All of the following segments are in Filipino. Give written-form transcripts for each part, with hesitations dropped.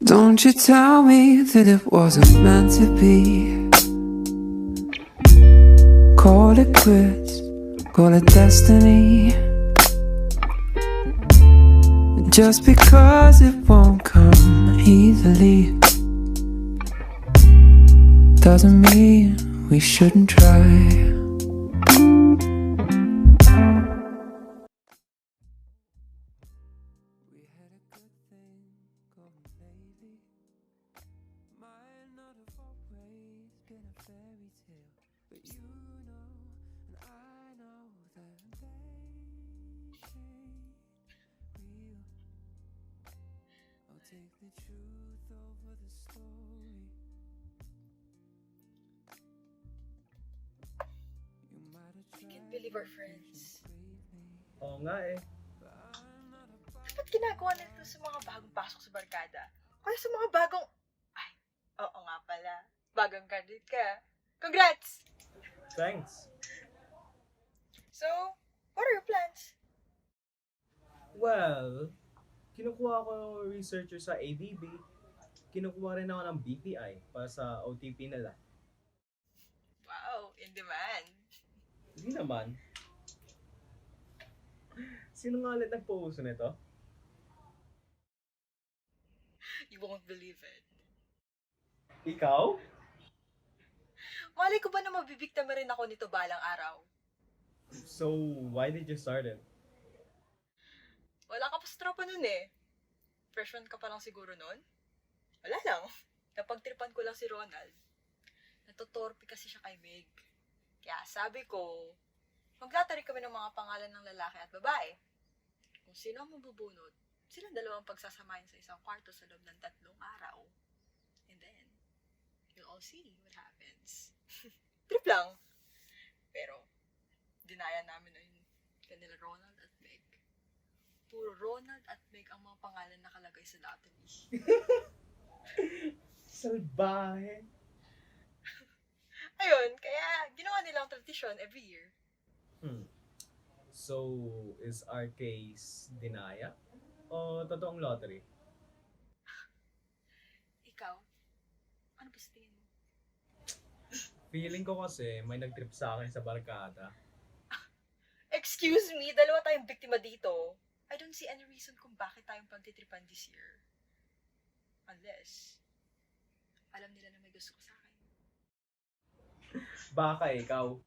Don't you tell me that it wasn't meant to be. Call it quits, call it destiny. Just because it won't come easily doesn't mean we shouldn't try. Believe our friends. Oo nga eh. Ba't ginagawa nito sa mga bagong pasok sa barkada? Kaya sa mga bagong... Ay, oo nga pala. Bagong graduate ka. Congrats! Thanks. So, what are your plans? Well, kinukuha ko ng researcher sa ABB. Kinukuha rin ako ng BPI para sa OTP nila. Wow, in demand. Hindi naman. Sino nga ulit nagpo-uso nito? You won't believe it. Ikaw? Malay ko ba na mabibiktima rin ako nito balang araw? So, why did you start it? Wala ka pa sa tropa nun eh. Freshman ka pa lang siguro nun? Wala lang. Napagtripan ko lang si Ronald. Natutorpe kasi siya kay Meg. Kaya sabi ko, maglatari kami ng mga pangalan ng lalaki at babae. Kung sino ang mabubunot, silang dalawang pagsasamahin sa isang kwarto sa loob ng 3 araw. And then, you'll all see what happens. Trip lang. Pero, dinaya namin na yung kanila Ronald at Meg. Puro Ronald at Meg ang mga pangalan nakalagay sa lottery. Salbahe. Ayun, kaya ginawa nilang tradisyon every year. So, is our case dinaya? O totoong lottery? Ikaw, ano ba sa tingin mo? Feeling ko kasi may nag-trip sa akin sa barkada. Excuse me, dalawa tayong biktima dito. I don't see any reason kung bakit tayong pagtitripan this year. Unless, alam nila na may gusto ko sa akin. Baka ikaw.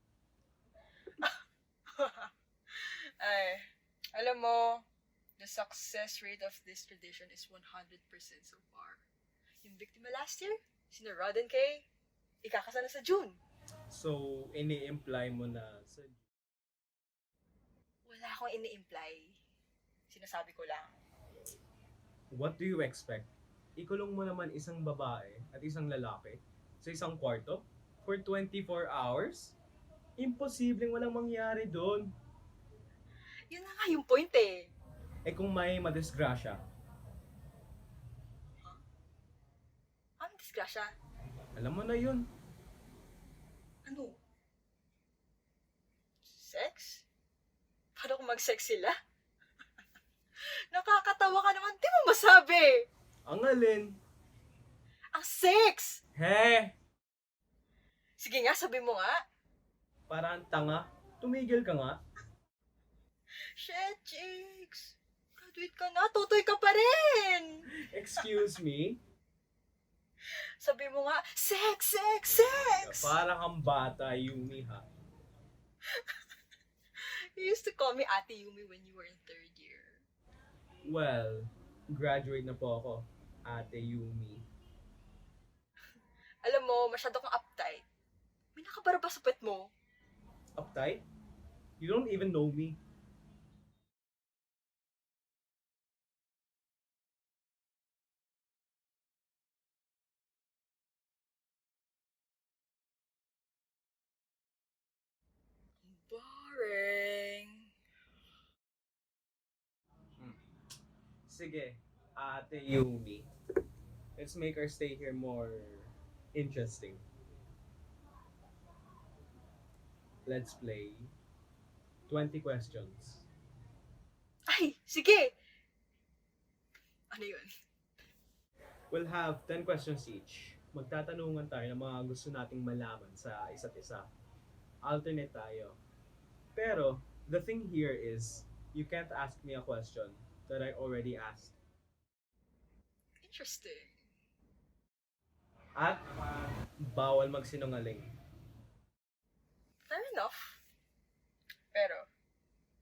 Ay, alam mo, the success rate of this tradition is 100% so far. Yung biktima last year, sina Rod and Kay, ikakasal na sa June. So, ini-imply mo na sa... Wala akong ini-imply. Sinasabi ko lang. What do you expect? Ikulong mo naman isang babae at isang lalaki sa isang kwarto for 24 hours? Imposibleng walang mangyari doon. Yun na nga yung point eh. Eh kung may madisgrasya, Ang disgrasya. alam mo na yun. Ano? Sex? Paano kung mag-sex sila? Nakakatawa ka naman, di mo masabi! Ang alin? Ang sex! He! Sige nga, sabi mo nga. Parang tanga. Tumigil ka nga. Shit, chicks! Graduate ka na, tutoy ka pa rin! Excuse me? Sabi mo nga, sex, sex, sex! Parang ang bata, Yumi ha. You used to call me Ate Yumi when you were in 3rd year. Well, graduate na po ako. Ate Yumi. Alam mo, masyado kang uptight. May nakabara ba sa pet mo? Uptight? You don't even know me. Boring. Sige, Ate Yumi. Let's make our stay here more interesting. Let's play 20 questions. Ay, sige! Ano yun? We'll have 10 questions each. Magtatanungan tayo ng mga gusto nating malaman sa isa't isa. Alternate tayo. Pero, the thing here is, you can't ask me a question that I already asked. Interesting. At, bawal magsinungaling. Fair enough. Pero,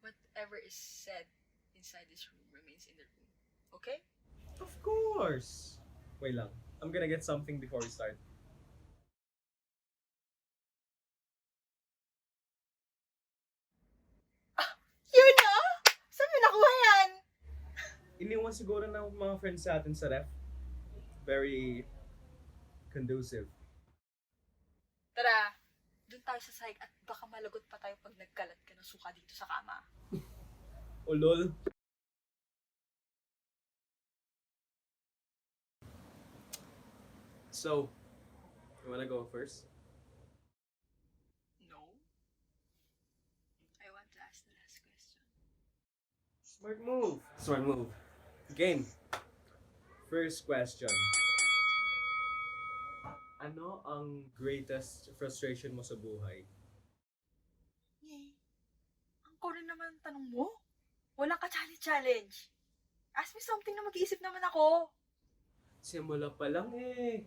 whatever is said inside this room remains in the room. Okay? Of course! Wait lang. I'm gonna get something before we start. Yun na! Saan mo nakuha yan? Iniwan siguro ng mga friends natin sa ref. Very conducive. Tara, dun tayo sa sahig at baka malagot pa tayo pag nagkalat ka ng suka dito sa kama. O lol. So, you wanna go first? No. I want to ask the last question. Smart move. Smart move. Game. First question. Ano ang greatest frustration mo sa buhay? Yay. Ang core naman ang tanong mo. Wala ka challenge. Ask me something na mag-iisip naman ako. Simula pa lang eh.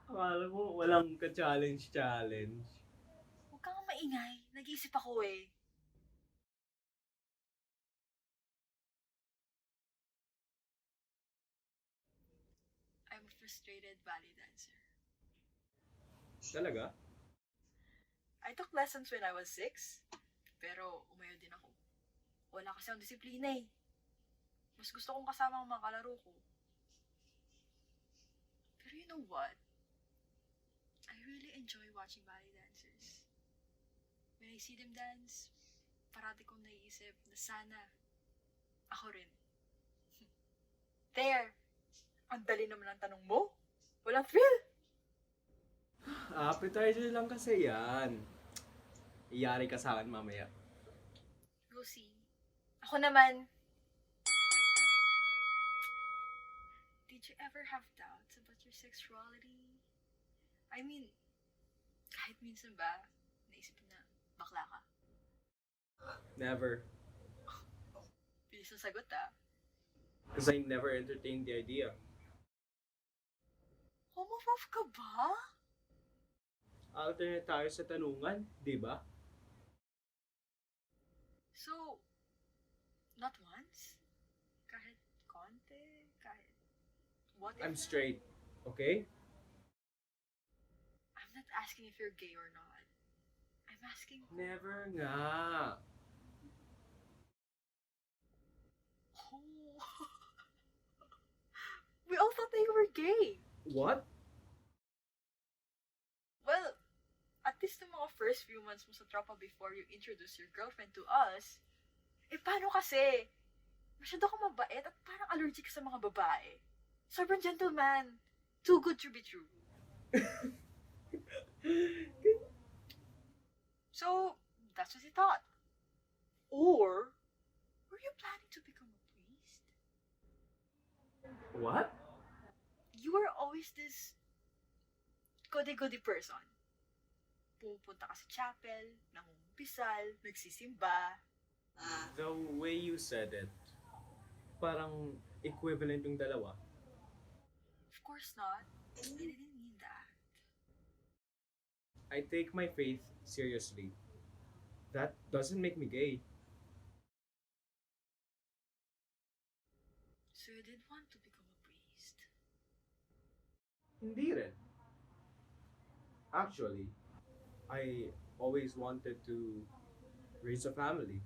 Akala mo walang ka-challenge. Huwag kang maingay. Nag-iisip ako eh. I'm a frustrated ballet dancer. Talaga? I took lessons when I was 6, pero umayo din ako. Wala kasi ang disiplina eh. Mas gusto kong kasama ang mga kalaro ko. Pero you know what? I really enjoy watching ballet dancers. When I see them dance, parati kong naiisip na sana ako rin. There! Ang dali naman ang tanong mo. Walang thrill! Appetizer lang kasi yan. Iyari ka sa akin mamaya. Go see. Ako naman. Did you ever have doubts about your sexuality? I mean, kahit minsan ba, naisip mo na bakla ka? Never. Bilis ang sagot ah. Because I never entertained the idea. Homophobe ka ba? Alternate tayo sa tanungan, di ba? So, not once? Kahit konti? Kahit what if I'm na? straight, okay? I'm not asking if you're gay or not. I'm asking... Never nga. Oh. We all thought they were gay. What? Well, at least the mga first few months mo sa tropa before you introduce your girlfriend to us, eh paano kasi? Masyado ka mabait at parang allergic ka sa mga babae. Sobrang gentleman. Too good to be true. So, that's what he thought. Or, were you planning to become a priest? What? You were always this goody-goody person. Pupunta ka sa chapel, nangungumpisal, nagsisimba. The way you said it, parang equivalent yung dalawa. Of course not. I didn't mean that. I take my faith seriously. That doesn't make me gay. So you did want to become a priest? Hindi rin. Actually, I always wanted to raise a family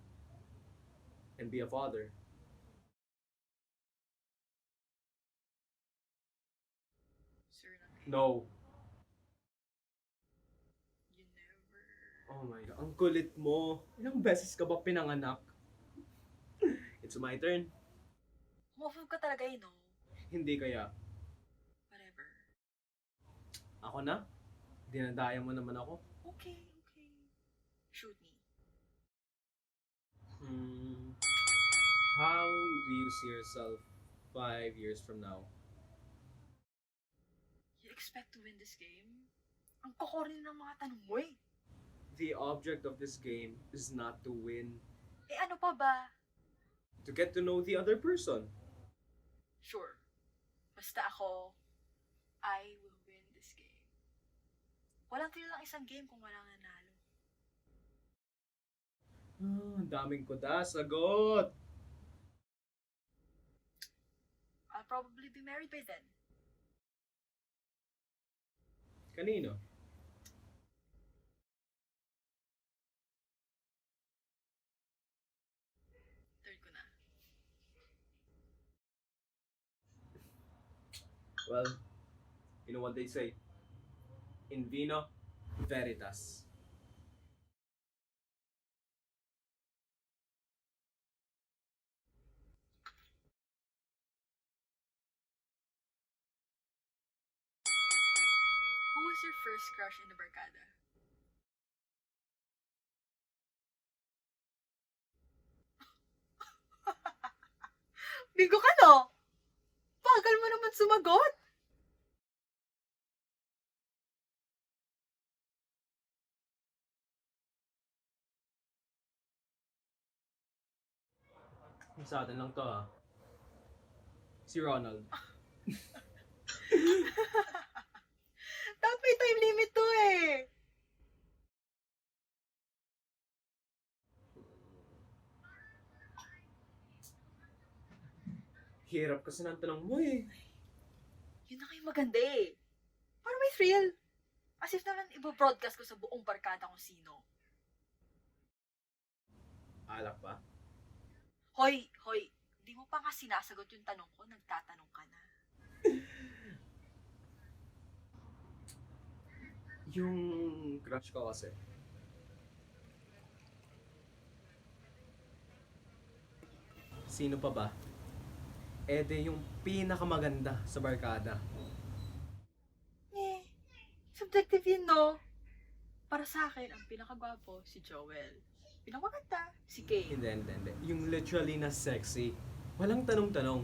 and be a father. So you're not gay? No. You never... Oh my God, ang kulit mo. Ilang beses ka ba pinanganak? It's my turn. Homophobe ka talaga no? Hindi kaya. Whatever. Ako na? Dinadaya mo naman ako. Okay. shoot me. How do you see yourself 5 years from now? You expect to win this game? Ang kokorni ng mga tanong mo eh. The object of this game is not to win, Eh ano pa ba? to get to know the other person. Sure. Basta ako, I will win this game. Walang thrill lang isang game kung walang nanalo. Ang daming kuda, sagot! I'll probably be married by then. Kanino? Third ko na. Well, you know what they say? In vino, veritas. Who was your first crush in the barkada? Bigo ka no? Bagal mo naman sumagot. Sa atin lang to ah. Si Ronald. Dapat may time limit to eh. Hirap kasi ng tanong mo eh. Yun na kayo maganda eh. Para may thrill. As if naman ibo-broadcast ko sa buong barkada kung sino. Alak pa? Hoy, hoy. Di mo pa nga sinasagot yung tanong ko, nagtatanong ka na. Yung crush ko kasi. Sino pa ba? Ede yung pinakamaganda sa barkada. Eh, subjective yun, no? Para sa akin, ang pinakagwapo, si Joel. Pinakamaganda, si Kay. Hindi. Yung literally na sexy. Walang tanong-tanong.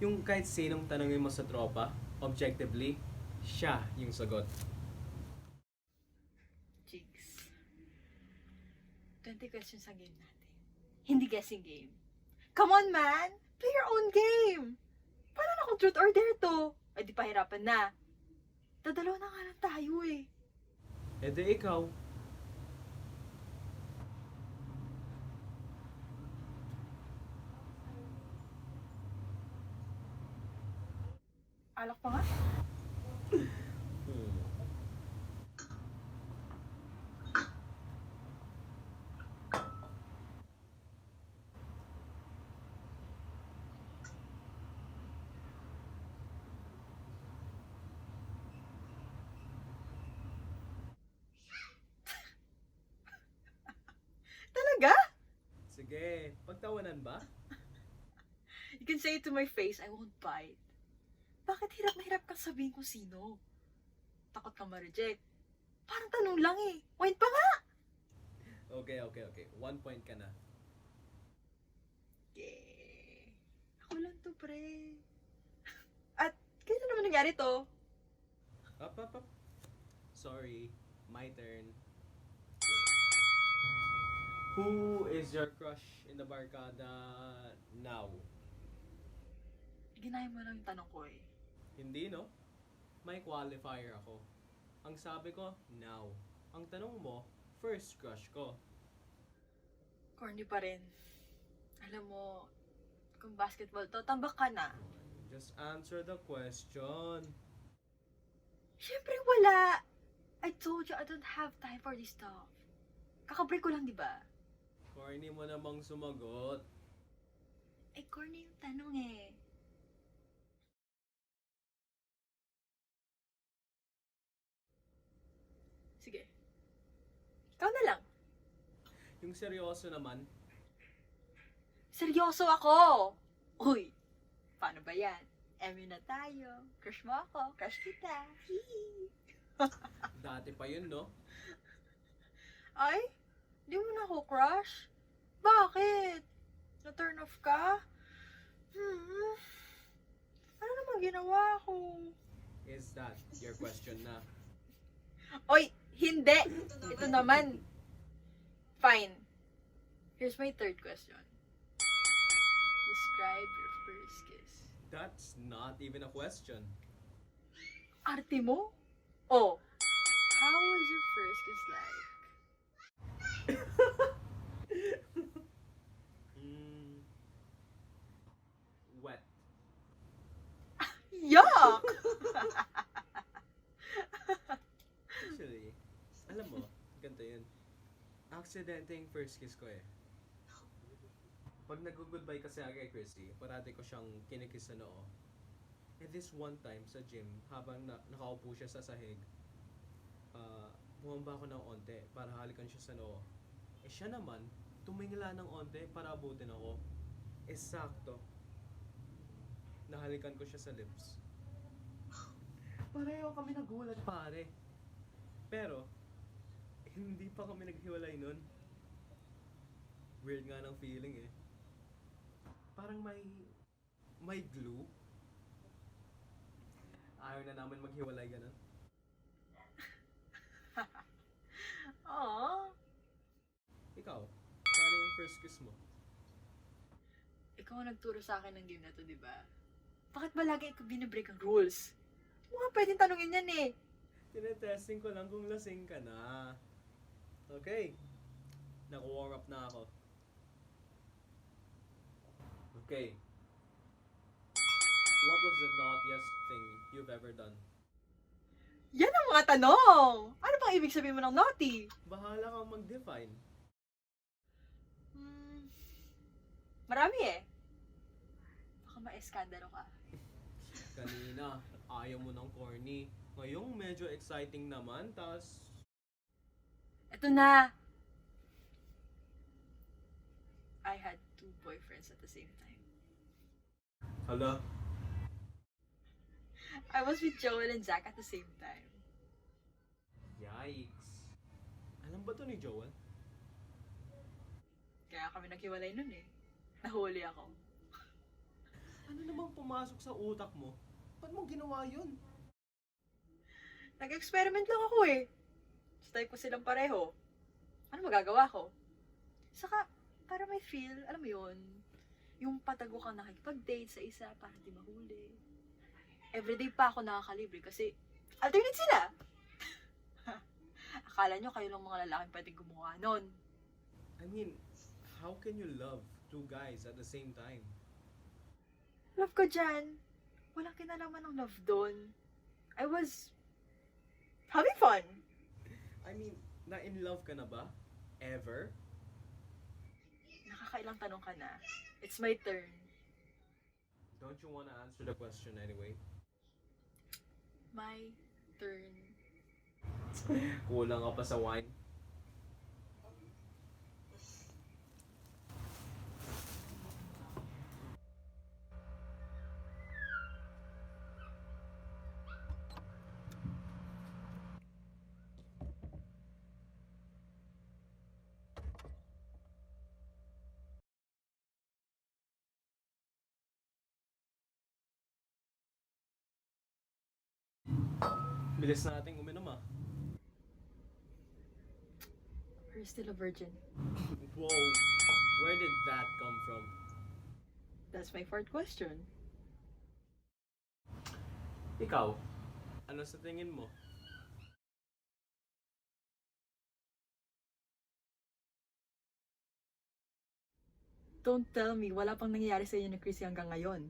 Yung kahit sinong tanongin mo sa tropa, objectively, siya yung sagot. Jigs. 20 questions ang game natin. Hindi guessing game. Come on, man! Play your own game! Paano na kung truth or dare to? Ay, di pahirapan na. Dadalaw na nga lang tayo eh. Ede ikaw. Alak pa nga? Talaga? Sige, pagtawanan ba? You can say it to my face, I won't bite. Bakit hirap na hirap kang sabihin kung sino? Takot kang ma-reject. Parang tanong lang eh. Wine pa nga! Okay. 1 point ka na. Yeah. Ako lang to, pre. At kailan naman nangyari to? Up. Sorry, my turn. Who is your crush in the barkada now? Ginaya mo lang yung tanong ko eh. Hindi, no? May qualifier ako. Ang sabi ko, now. Ang tanong mo, first crush ko. Corny pa rin. Alam mo, kung basketball to, tambak ka na. Just answer the question. Siyempre wala. I told you I don't have time for this stuff. Kakabreak ko lang, di ba? Corny mo namang sumagot. Eh, corny yung tanong eh. Sige. Ikaw na lang. Yung seryoso naman, Seryoso ako! Uy, paano ba yan? MU na tayo. Crush mo ako. Crush kita. Hihi. dati pa yun, no? Ay, ako, crush? Bakit? Na-turn off ka? Ano naman ginawa ko? Is that your question na? Oy, hindi! Ito naman. Fine. Here's my third question. Describe your first kiss. That's not even a question. Arte mo? Oh. How was your first kiss like? Wet. Yuck! Actually, alam mo, ganito yun. Aksidente yung first kiss ko eh. Pag nag-goodbye kasi ako kay Chrissy, parati ko siyang kinikiss sa noo. And this one time sa gym, habang nakaupo siya sa sahig, bumamba ako ng onte para halikan siya sa noo. Eh siya naman, tumingala ng onte para abutin ako. Eh sakto. Nahalikan ko siya sa lips. Pareho kami nagulat pare. Pero, hindi pa kami naghiwalay nun. Weird nga ng feeling eh. Parang may glue. Ayaw na namin maghiwalay ganun. Aww. Ikaw, paano yung first kiss mo? Ikaw ang nagturo sa akin ng game na to, di ba? Bakit ba lagi ikaw binibreak ang rules? Mga pwedeng tanongin yan eh. Tinetesting ko lang kung lasing ka na. Okay. Naku-warm up na ako. Okay. What was the naughtiest thing you've ever done? Yan ang mga tanong! Ano bang ibig sabihin mo ng naughty? Bahala kang mag-define. Marami eh. Baka ma-eskandalo ka. Kanina, ayaw mo ng corny. Ngayong medyo exciting naman, tas... Eto na! I had 2 boyfriends at the same time. Hala, I was with Joel and Zach at the same time. yikes. Alam ba to ni Joel? Kaya kami naghiwalay nun eh. Nahuli ako. Ano namang pumasok sa utak mo? Ba't mo ginawa yun? Nag-experiment lang ako eh. Sa type ko silang pareho. Ano magagawa ko? Saka, para may feel, alam mo yun, yung patago kang nakikipag-date sa isa para di mahuli. Everyday pa ako nakakalibre kasi alternate sila. Akala nyo kayo lang mga lalaking pwedeng gumawa nun. I mean, how can you love 2 guys at the same time? Love ko dyan. Walang kinalaman ng love doon. I was having fun. I mean, na-in love ka na ba? Ever? Nakakailang tanong ka na. It's my turn. Don't you wanna answer the question anyway? My turn. Kulang ka pa sa wine. Bilis nating uminom ah. Are you still a virgin? Whoa, where did that come from? That's my 4th question. Ikaw, ano sa tingin mo? Don't tell me, wala pang nangyayari sa inyo ni Chrissy hanggang ngayon.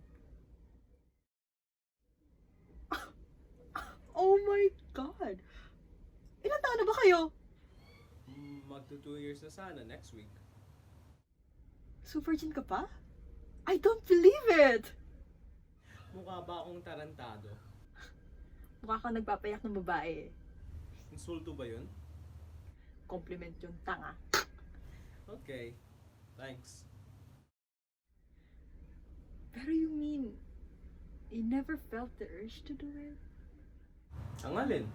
Oh my God! Ilan taon na ba kayo? Magto 2 years na sana next week. So virgin ka pa? I don't believe it! Mukha ba akong tarantado? Mukha kang nagpapayak ng babae. Insulto ba yun? Compliment yun, tanga. Okay, thanks. Pero you mean, you never felt the urge to do it? Ang alin?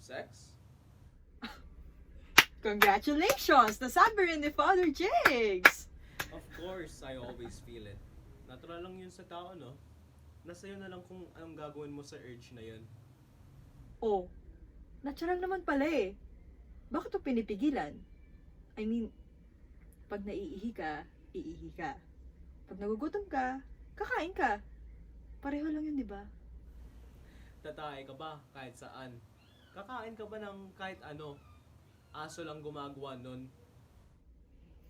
Sex? Congratulations! Nasabi rin ni Father Jigs! Of course, I always feel it. Natural lang yun sa tao, no? Nasa iyo na lang kung anong gagawin mo sa urge na yun. Oh, natural naman pala eh. Bakit ito pinipigilan? I mean, pag naiihi ka, iihi ka. Pag nagugutom ka, kakain ka. Pareho lang yun, di ba? Tatay ka ba kahit saan? Kakain ka ba ng kahit ano? Aso lang gumagawa nun.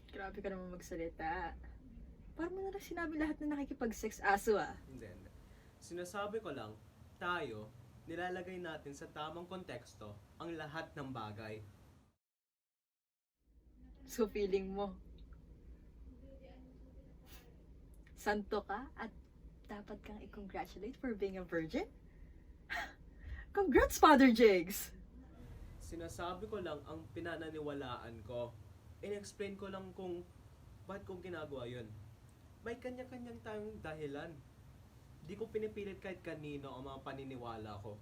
Grabe ka naman magsalita. Parang mo na lang sinabi lahat na nakikipag-sex aso ah. Hindi. Sinasabi ko lang, tayo, nilalagay natin sa tamang konteksto ang lahat ng bagay. So feeling mo, santo ka at dapat kang i-congratulate for being a virgin? Congrats, Father Jigs! Sinasabi ko lang ang pinananiwalaan ko. In-explain ko lang kung bakit ko ginagawa yun. May kanya-kanyang tayong dahilan. Di ko pinipilit kahit kanino ang mga paniniwala ko.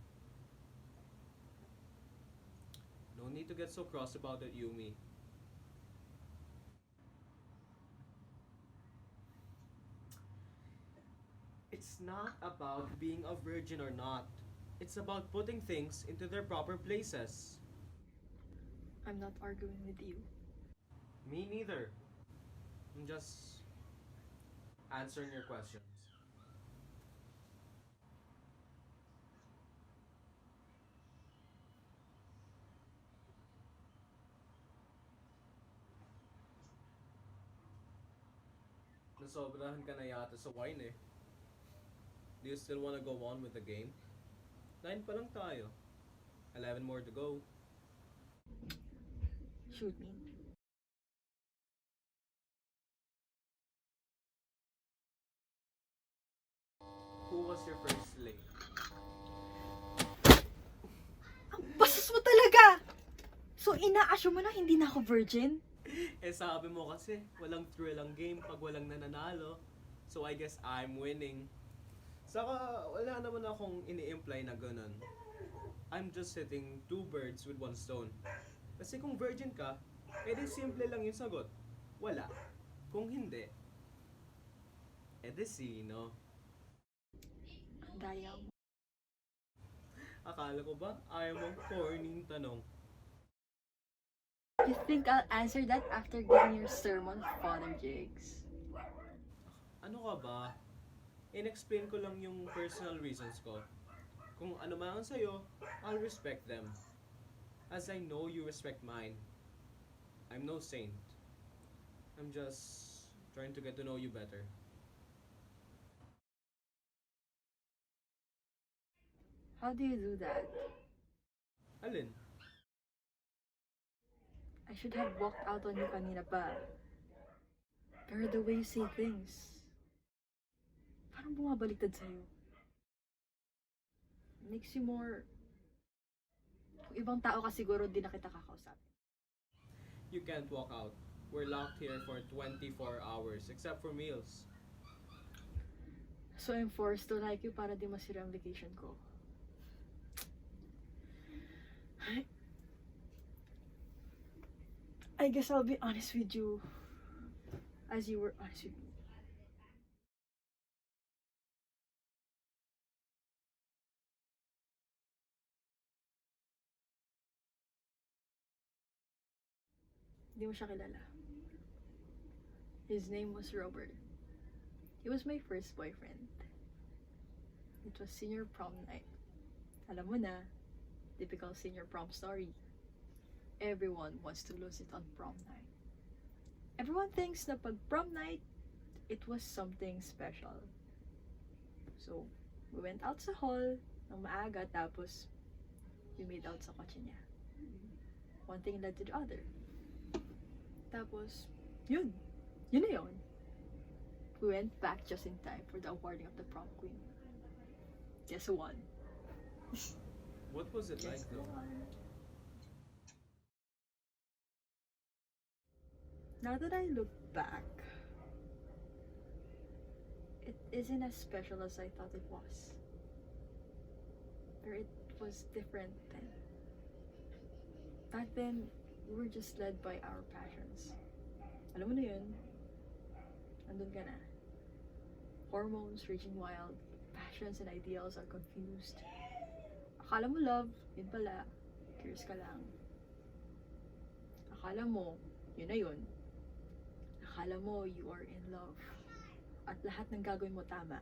No need to get so cross about it, Yumi. It's not about being a virgin or not. It's about putting things into their proper places. I'm not arguing with you. Me neither. I'm just answering your questions. Nasobrahan ka na yata sa wine eh. Do you still wanna go on with the game? 9 pa lang tayo. 11 more to go. Shoot me. Who was your first slave? Ang bastos mo talaga! So ina-assume mo na hindi na ako virgin? Eh sabi mo kasi, walang thrill ang game pag walang nananalo. So I guess I'm winning. Saka wala naman akong ini-imply na ganun. I'm just hitting 2 birds with 1 stone. Kasi kung virgin ka, edi simple lang yung sagot. Wala. Kung hindi, edi sino? Ang daya mo. Akala ko ba ayaw mong corny tanong? You think I'll answer that after giving your sermon, Father Jigs? Ano ka ba? In-explain ko lang yung personal reasons ko. Kung ano man ang sa'yo, I'll respect them. As I know you respect mine. I'm no saint. I'm just trying to get to know you better. How do you do that? Alin? I should have walked out on you kanina pa. Pero the way you say things, parang bumabaliktad sa'yo. Makes you more... Kung ibang tao ka siguro, di na kita kakausap. You can't walk out. We're locked here for 24 hours, except for meals. So I'm forced to like you para di masira ang vacation ko. I guess I'll be honest with you as you were honest with me. Hindi mo siya kilala. His name was Robert. He was my first boyfriend. It was senior prom night. Alam mo na, typical senior prom story. Everyone wants to lose it on prom night. Everyone thinks na pag prom night, it was something special. So, we went out sa hall ng maaga tapos we made out sa kotse niya. One thing led to the other. Tapos, yun na yun. We went back just in time for the awarding of the prom queen. Guess who won? What was it like though? Now that I look back, it isn't as special as I thought it was. Or it was different then. Back then, We were just led by our passions. Alam mo na yun, andun ka na. Hormones raging wild, passions and ideals are confused. Akala mo love, yun pala, curious ka lang. Akala mo, yun na yun. Akala mo you are in love. At lahat ng gagawin mo tama.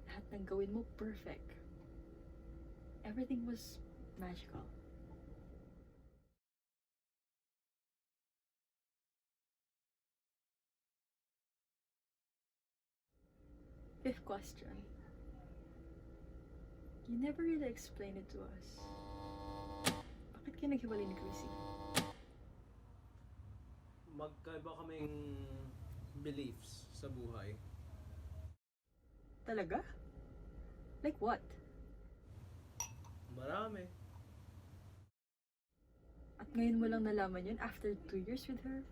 Lahat ng gawin mo perfect. Everything was magical. Fifth question. You never really explained it to us. Bakit ka naghiwalay ni Chrissy? Magkaiba kaming beliefs sa buhay. Talaga? Like what? Marami. At ngayon mo lang nalaman yun after 2 years with her?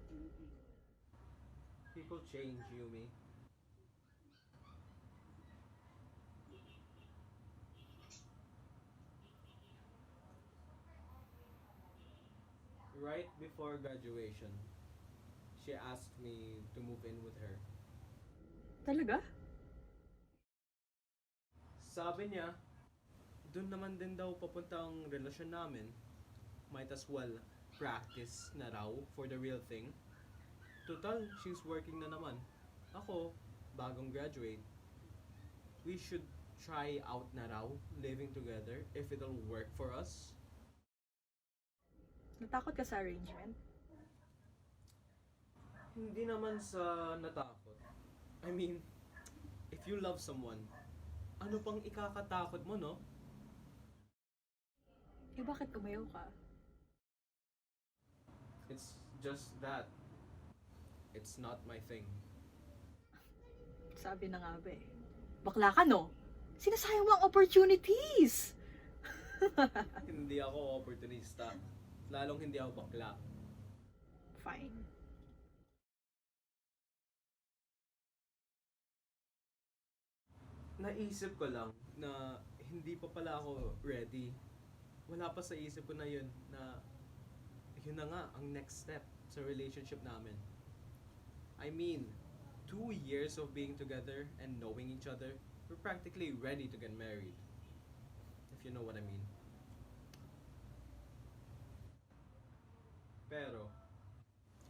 People change, Yumi. Right before graduation, she asked me to move in with her. Talaga? Sabi niya, dun naman din daw papunta ang relasyon namin. Might as well practice na raw for the real thing. Total, she's working na naman. Ako, bagong graduate. We should try out na raw living together if it'll work for us. Natakot ka sa arrangement? Hindi naman sa natakot. I mean, if you love someone, ano pang ikakatakot mo, no? Eh bakit umayaw ka? It's just that. It's not my thing. Sabi na nga ba eh. Bakla ka no? Sinasayang mo ang opportunities! Hindi ako opportunista. Lalong hindi ako bakla. Fine. Naisip ko lang na hindi pa pala ako ready. Wala pa sa isip ko na yun na yun na nga ang next step sa relationship namin. I mean, 2 years of being together and knowing each other, we're practically ready to get married. If you know what I mean. Pero,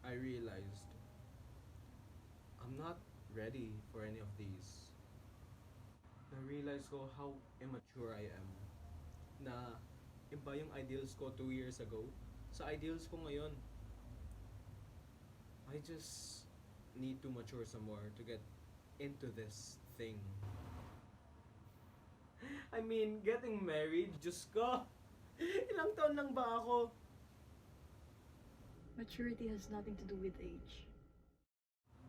I realized, I'm not ready for any of these. Na-realize ko how immature I am. Na, iba yung ideals ko 2 years ago sa ideals ko ngayon. I just need to mature some more to get into this thing. I mean, getting married, Diyos ko! Ilang taon lang ba ako? Maturity has nothing to do with age.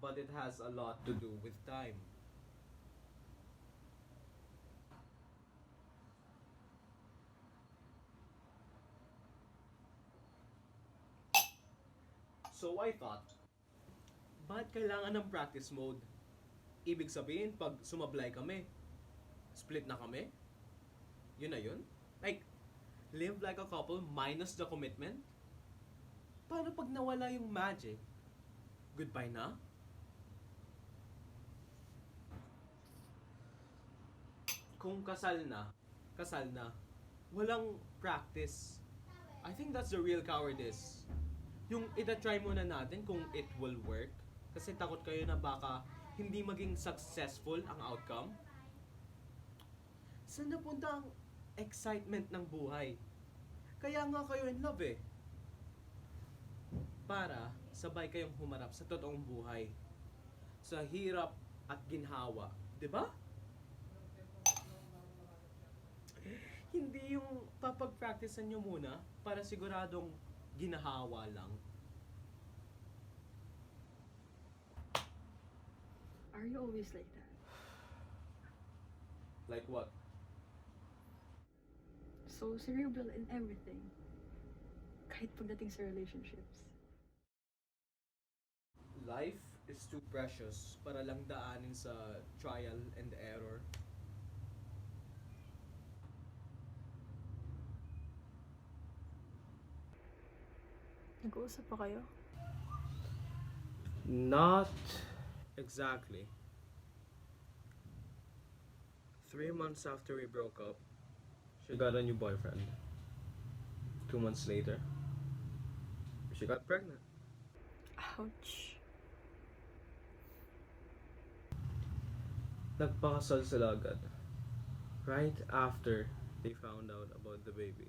But it has a lot to do with time. So I thought, bakit kailangan ng practice mode? Ibig sabihin, pag sumablay kami, split na kami? Yun na yun? Like, live like a couple minus the commitment? Paano pag nawala yung magic? Goodbye na? Kung kasal na. Walang practice. I think that's the real cowardice. Yung itatry muna natin kung it will work. Kasi takot kayo na baka hindi maging successful ang outcome. Saan napunta ang excitement ng buhay? Kaya nga kayo in love eh. Para sabay kayong humarap sa totoong buhay. Sa hirap at ginhawa. 'Di ba? Hindi yung papag-practicean nyo muna para siguradong ginahawa lang. Are you always like that? Like what? So cerebral in everything. Kahit pagdating sa relationships. Life is too precious para lang daanin sa trial and error. Nag-uusap pa kayo? Not exactly. 3 months after we broke up, she got a new boyfriend. 2 months later, she got pregnant. Ouch. Nagpakasal sila agad. Right after they found out about the baby.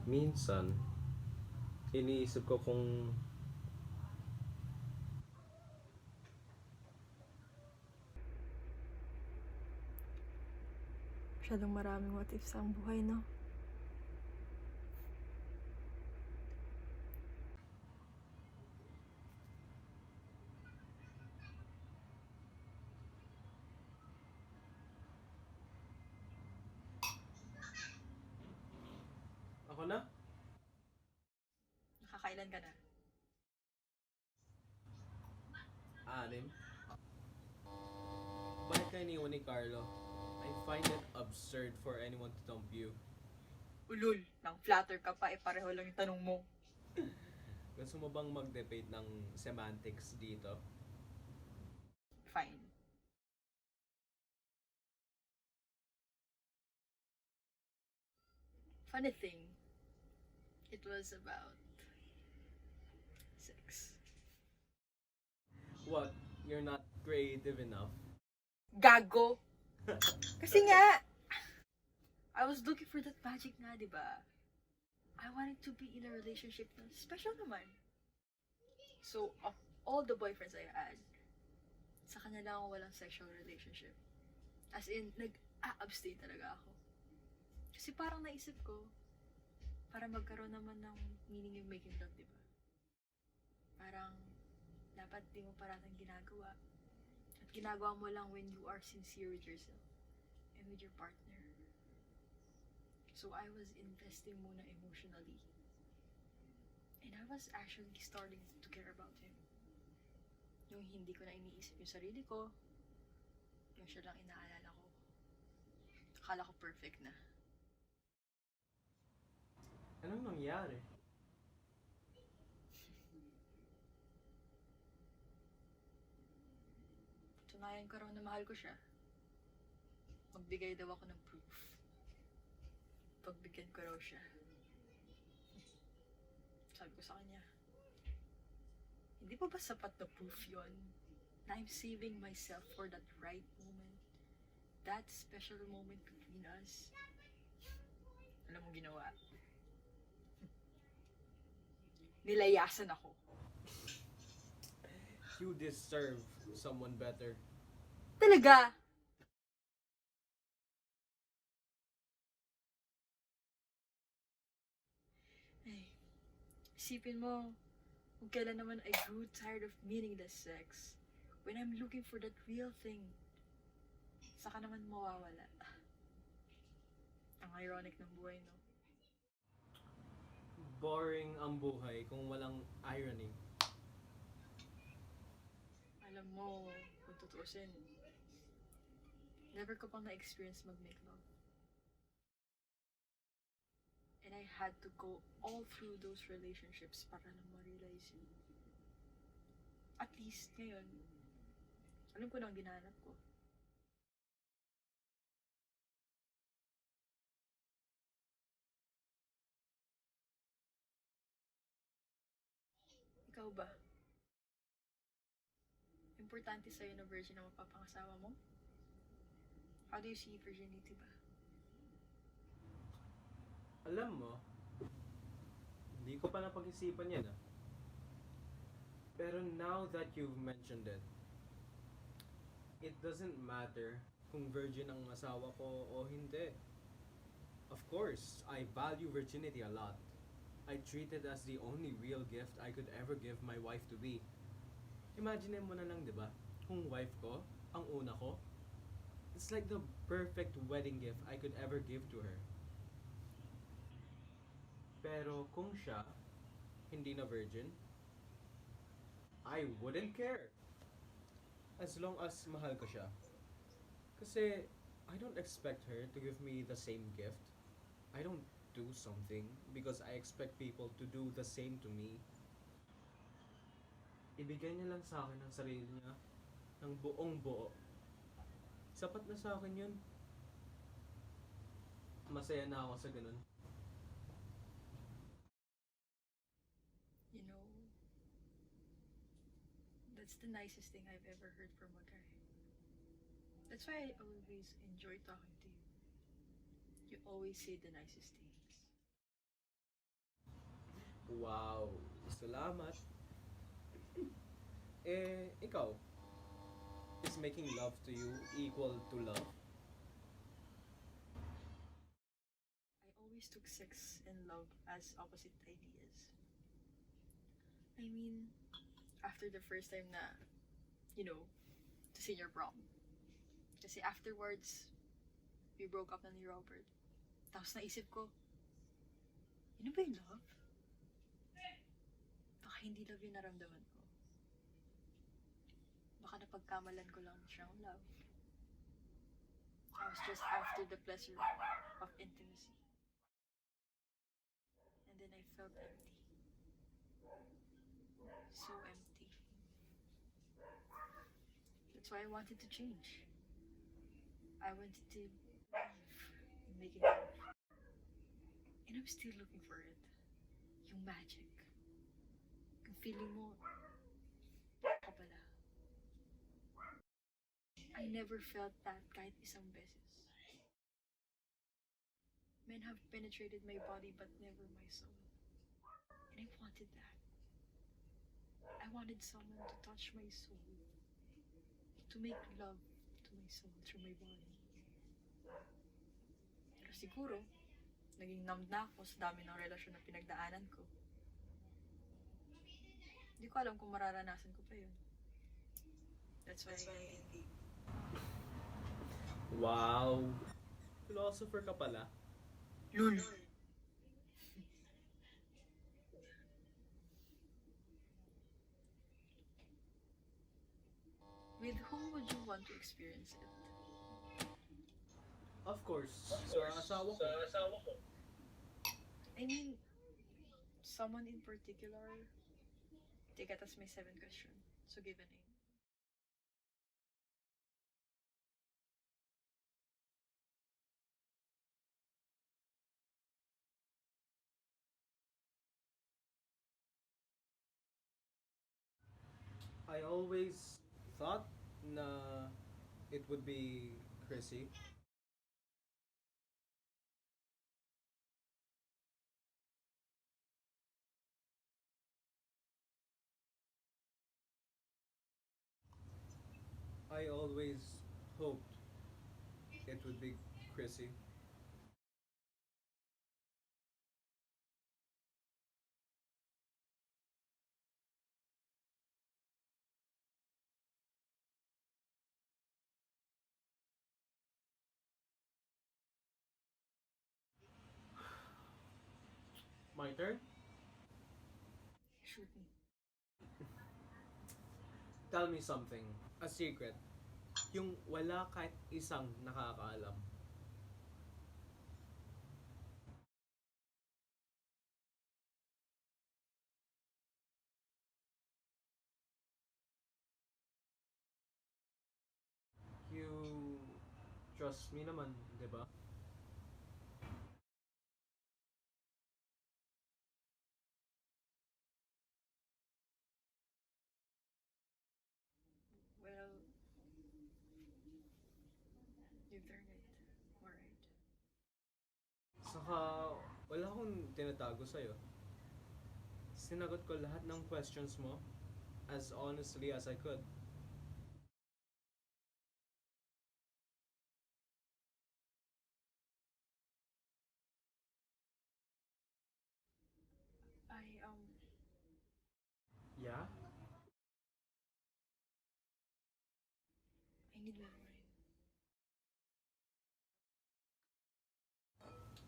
Minsan, iniisip ko kung Masyadong maraming what ifs ang buhay, no? ako na. Nakakailan ka na? 6. Bakit kayo iniwan ni Carlo? I find it absurd for anyone to dump you. Ulul, nang flatter ka pa, pareho lang yung tanong mo. Gusto mo bang mag-debate ng semantics dito? Fine. Funny thing, it was about sex. What? You're not creative enough? Gago! Kasi nga, I was looking for that magic nga, di ba? I wanted to be in a relationship na special naman. So, of all the boyfriends I had, sa kanya lang ako walang sexual relationship. As in, nag-a-abstain talaga ako. Kasi parang naisip ko, para magkaroon naman ng meaning yung making love, di ba? Parang, dapat di mo parating ginagawa. At ginagawa mo lang when you are sincere with yourself and with your partner. So I was investing muna emotionally. And I was actually starting to care about him. Yung hindi ko na iniisip yung sarili ko, yung siya lang inaalala ko. Akala ko perfect na. Anong nangyari? Tunayan ko raw na mahal ko siya. Magbigay daw ako ng proof. Pagbigyan ko raw siya. Sabi ko sa kanya, hindi pa ba sapat na proof yon na I'm saving myself for that right moment? That special moment between us. Alam mo ginawa? Nilayasan ako. You deserve someone better. Talaga? Ay, isipin mo, kung kailan naman I grew tired of meaningless sex. When I'm looking for that real thing, saka naman mawawala. Ang ironic ng buhay, no? Boring ang buhay kung walang irony. Alam mo, kung tutuusin, never ko pang na-experience mag-make love. And I had to go all through those relationships para lang ma-realize yun. At least, ngayon, alam ko na ang ginanap ko. Ikaw ba? Importante sa'yo na virgin ang mapapangasawa mo? How do you see virginity ba? Alam mo, hindi ko pa napag-isipan yan ah. Pero now that you've mentioned it, it doesn't matter kung virgin ang asawa ko o hindi. Of course, I value virginity a lot. I treat it as the only real gift I could ever give my wife-to-be. Imagine mo na lang, di ba? Kung wife ko, ang una ko, it's like the perfect wedding gift I could ever give to her. Pero kung siya, hindi na virgin, I wouldn't care. As long as mahal ko siya. Kasi I don't expect her to give me the same gift. I don't do something because I expect people to do the same to me. Ibigay niya lang sa akin ang sarili niya ng buong buo. Sapat na sa akin yun. Masaya na ako sa ganun. You know, that's the nicest thing I've ever heard from a guy. That's why I always enjoy talking to you. You always say the nicest things. Wow, salamat. Ikaw, is making love to you equal to love? I always took sex and love as opposite ideas. I mean, after the first time na, to senior prom. Kasi afterwards, we broke up na ni Robert. Tapos naisip ko, yun ba yung love? Baka hindi love yung naramdaman ko. Baka napagkamalan ko lang siyang love. I was just after the pleasure of intimacy. And then I felt empty. So empty. That's why I wanted to change. I wanted to believe in making love. And I'm still looking for it. Yung magic. Yung feeling mo, ako pala. I never felt that kahit isang beses. Men have penetrated my body but never my soul. And I wanted that. I wanted someone to touch my soul. To make love to my soul through my body. Pero siguro, naging numb na ako sa dami ng relasyon na pinagdaanan ko. Hindi ko alam kung mararanasan ko pa yun. That's why I think. Wow! Philosopher ka pala. Lul! With whom would you want to experience it? Of course, sa asawa ko. I mean, someone in particular? Teka, tas may 7 question. So give a name. I always thought na it would be Chrissy. I always hoped it would be Chrissy. My turn? Shoot me. Tell me something. A secret. Yung wala kahit isang nakakaalam. You trust me naman, di ba? Well, you've earned it. Alright. Saka, wala akong tinatago sa'yo. Sinagot ko lahat ng questions mo as honestly as I could. Yeah? I need more wine.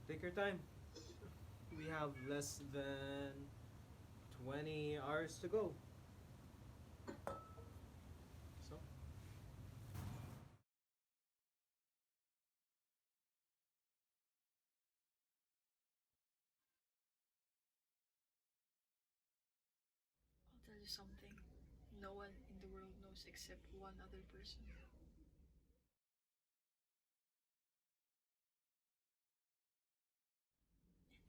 Take your time. we have less than 20 hours to go. So, I'll tell you something. No one in the world knows except one other person. And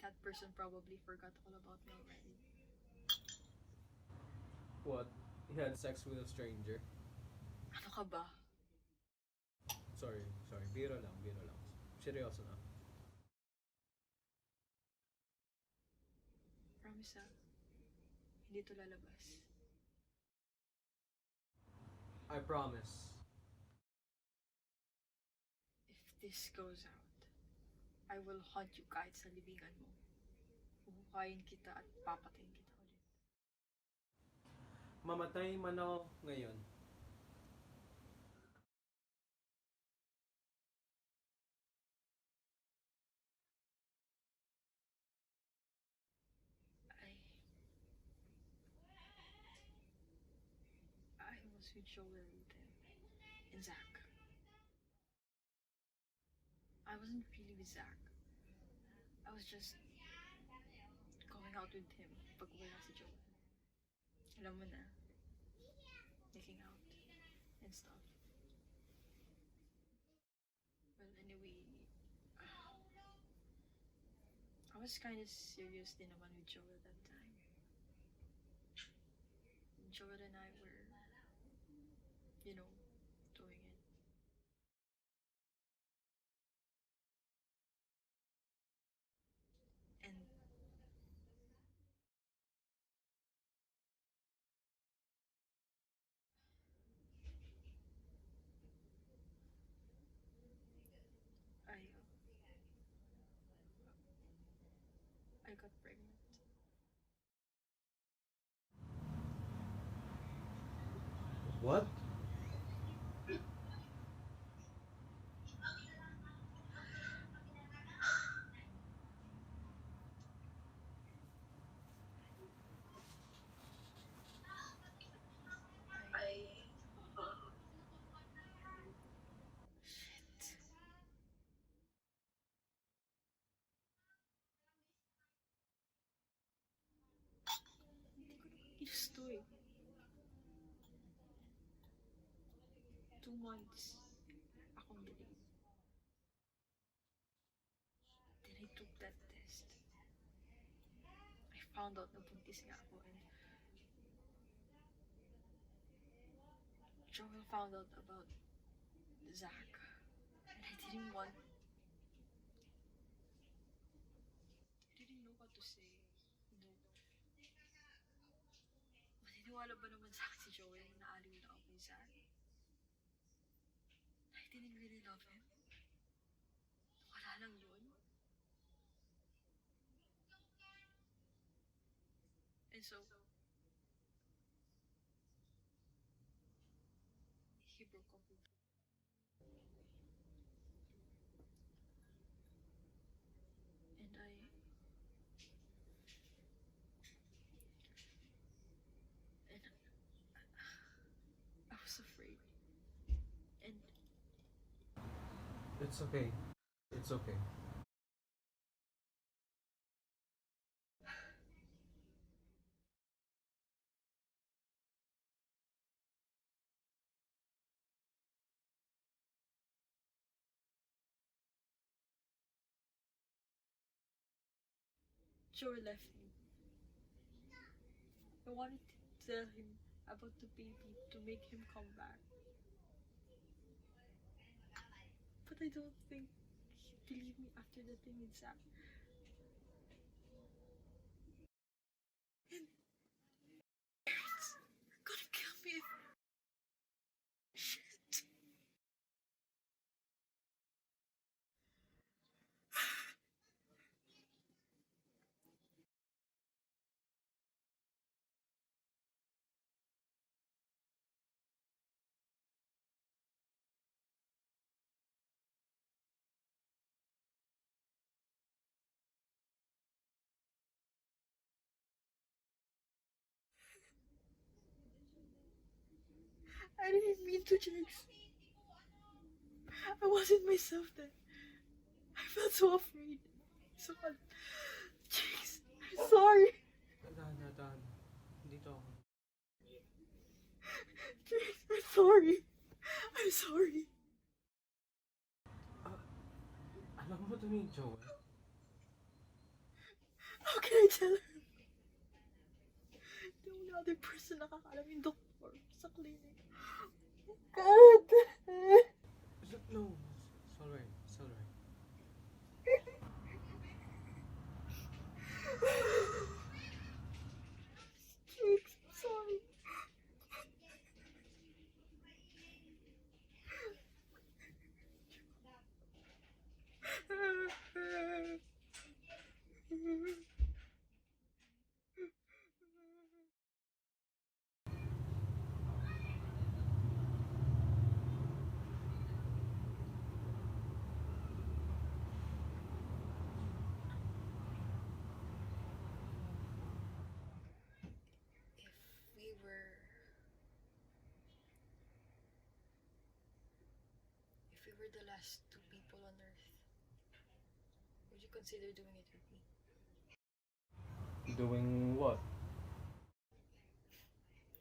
that person probably forgot all about me already. what? You had sex with a stranger? Ano ka ba? Sorry, sorry. Biro lang, biro lang. Seryoso na. Promise ah, hindi to lalabas. I promise. If this goes out, I will haunt you kahit sa libingan mo. Huhukayin kita at papatayin kita ulit. Mamatay man ako ngayon. I was with Joel and Zach. I wasn't really with Zach. I was just going out with him pag wala si Joel. Alam mo na, making out and stuff. Well, anyway, I was kind of serious din naman with Joel that time. Joel and I were, doing it. And I got pregnant. What? Shit. Hindi ko naman ginusto eh. 2 months akong delayed. Then I took that test. I found out na buntis nga ako and Joel found out about Zach. And I didn't know what to say. Maniniwala ba naman sa akin si Joel na naaliw na ako kay Zach? I didn't really love him. Wala lang yun. And so, he broke up with me. And I was afraid. And It's okay. It's okay. Joel left me. I wanted to tell him about the baby to make him come back. But I don't think he'd believe me after the thing with Zach. And parents are gonna kill me if I didn't mean to, Jakes. I wasn't myself then. I felt so afraid. So, Jakes, I'm sorry. Dahan. Dito ako. Jakes, I'm sorry. I'm sorry. Alam mo to ni Joel? How can I tell her? The only other person nakakalam yung doktor sa clinic. God! No, it's alright. It's alright. Jakes, I'm sorry. If we were the last two people on Earth, would you consider doing it with me? Doing what?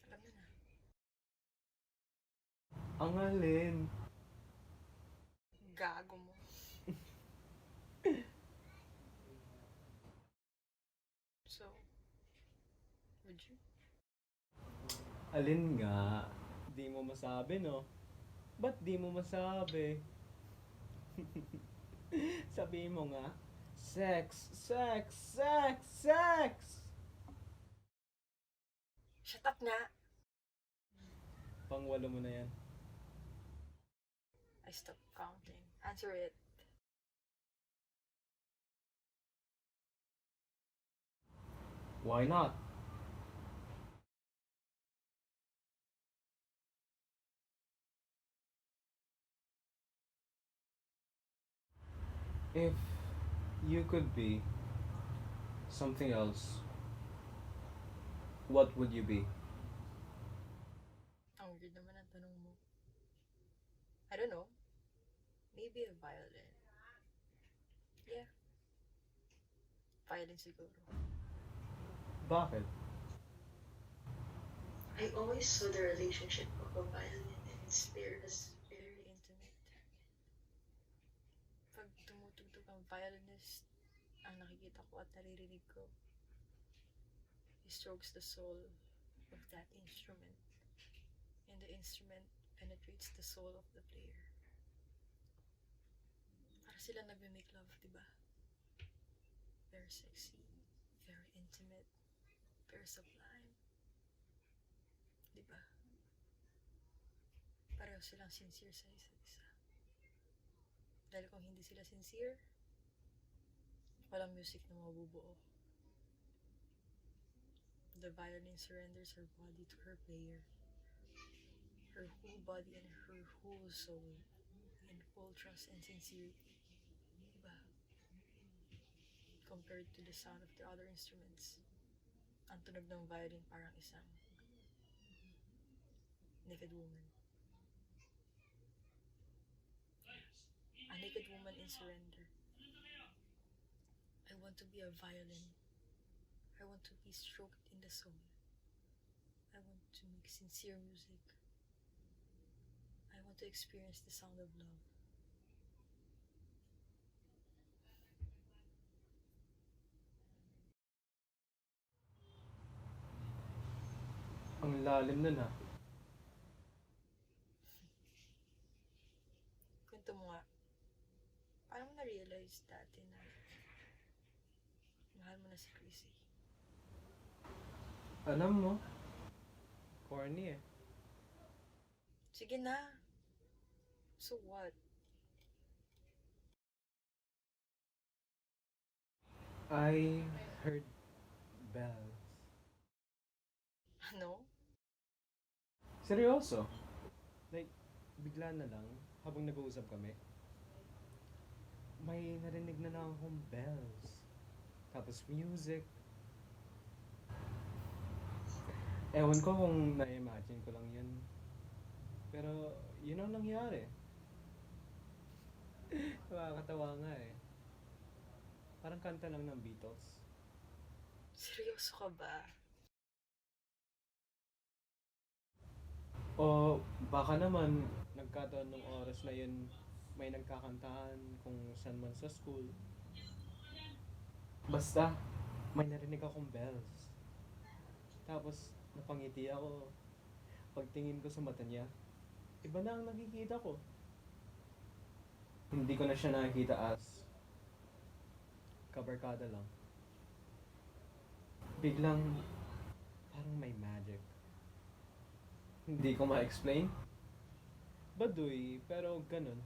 Alam mo na. Ang alin? Gago mo. So, would you? Alin nga? Di mo masabi, no? Ba't di mo masabi? Sabihin mo nga, sex! Shut up na! Pangwalo mo na yan. I stopped counting. Answer it. Why not? If you could be something else, what would you be? Ang weird naman ang tanong mo. I don't know. Maybe a violin. Yeah. Violin siguro. Bakit? I always saw the relationship of a violin and its player as Very intimate. Pag tumutugtog ang violinist, ang nakikita ko at naririnig ko, he strokes the soul of that instrument. And the instrument penetrates the soul of the player. Para sila nagme-make love, diba? Very sexy, very intimate, very sublime. Diba? Pareho silang sincere sa isa't isa. Dahil kung hindi sila sincere, walang music na mabubuo. The violin surrenders her body to her player. Her whole body and her whole soul in full trust and sincerity. Diba? Compared to the sound of the other instruments, ang tunog ng violin parang isang naked woman. A naked woman in surrender. I want to be a violin. I want to be stroked in the soul. I want to make sincere music. I want to experience the sound of love. Ang lalim nun ah. Kwento mo nga, paano mo na-realize dati na mahal mo na si Chrissy? Alam mo, corny eh. Sige na. So what? I heard bells. Ano? Seryoso? Like, bigla na lang, habang nag-uusap kami, may narinig na lang akong bells. Tapos music. Ewan ko kung na-imagine ko lang yun. Pero, yun ang nangyari. Nakakatawa nga eh. Parang kanta lang ng Beatles. Seryoso ka ba? O baka naman, nagkataon ng oras na yun, may nagkakantahan kung saan man sa school. Basta, may narinig akong bells. Tapos, napangiti ako. Pagtingin ko sa mata niya, iba na ang nakikita ko. Hindi ko na siya nakikita as kabarkada lang. Biglang, parang may magic. Hindi ko ma-explain. Baduy, pero ganun.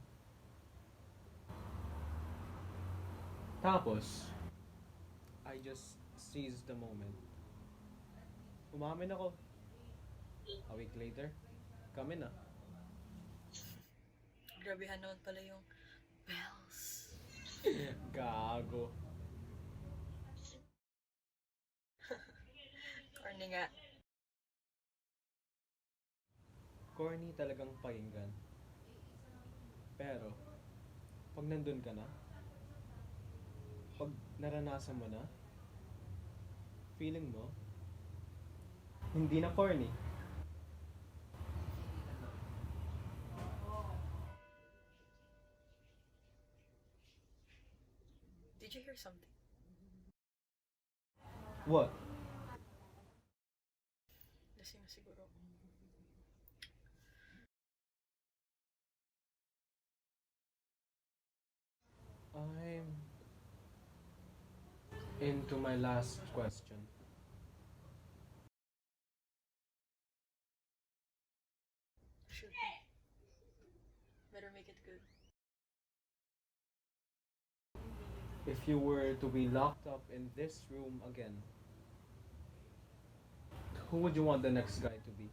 Tapos, I just seized the moment. Umamin ako. A week later, kami na. Grabehan naman pala yung bells. Gago. Corny nga. Corny talagang pakinggan. Pero, pag nandun ka na, pag naranasan mo na, feeling mo, hindi na corny. Did you hear something? What? Lasing na siguro. I'm into my last question. Should be. Better make it good. If you were to be locked up in this room again, who would you want the next guy to be?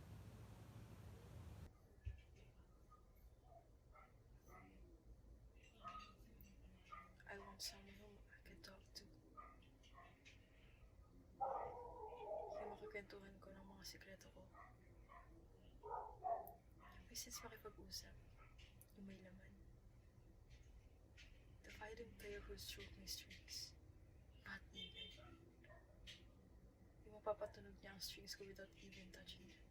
I want someone whom I can talk to. Yung makikwentuhan ko ng mga sikreto ko. Since makipag-usap, yung may laman. The fighting player who stroke my strings. Not Miguelle. Yung mapapatunog niya ang strings ko without even touching them.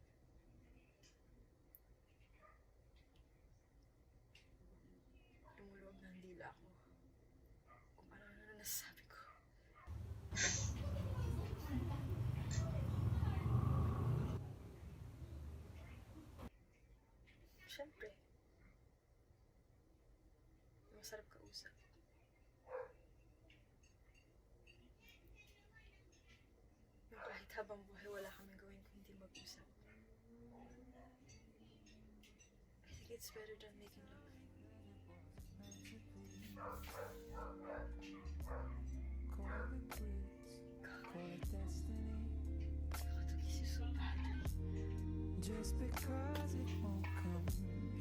Lumuluwag ng dila ko. Kung ano na nasasabi ko. Siyempre. Masarap kausap. Yung kahit habang buhay wala kaming gawin kung hindi mag-usap. I think it's better than making love. Just because it won't come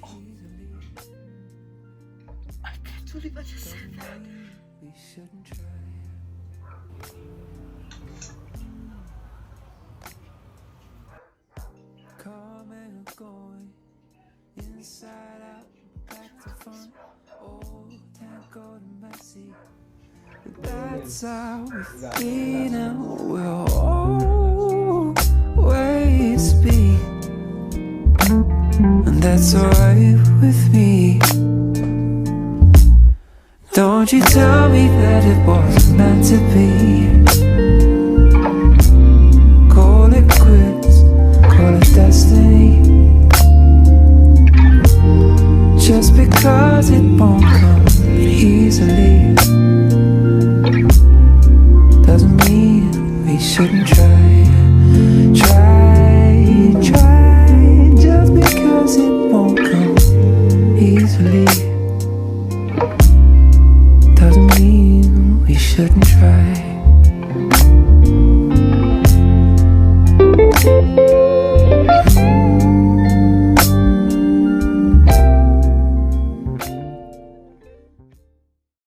easily, I can't believe I just said that. we shouldn't try. Coming and going, inside out, back to front, old tango to messy. That's how we feel and we'll always be. And that's alright with me. Don't you tell me that it wasn't meant to be. Call it quits, call it destiny. Just because it won't come easily doesn't mean we shouldn't try. Try, just because it won't come easily doesn't mean we shouldn't try.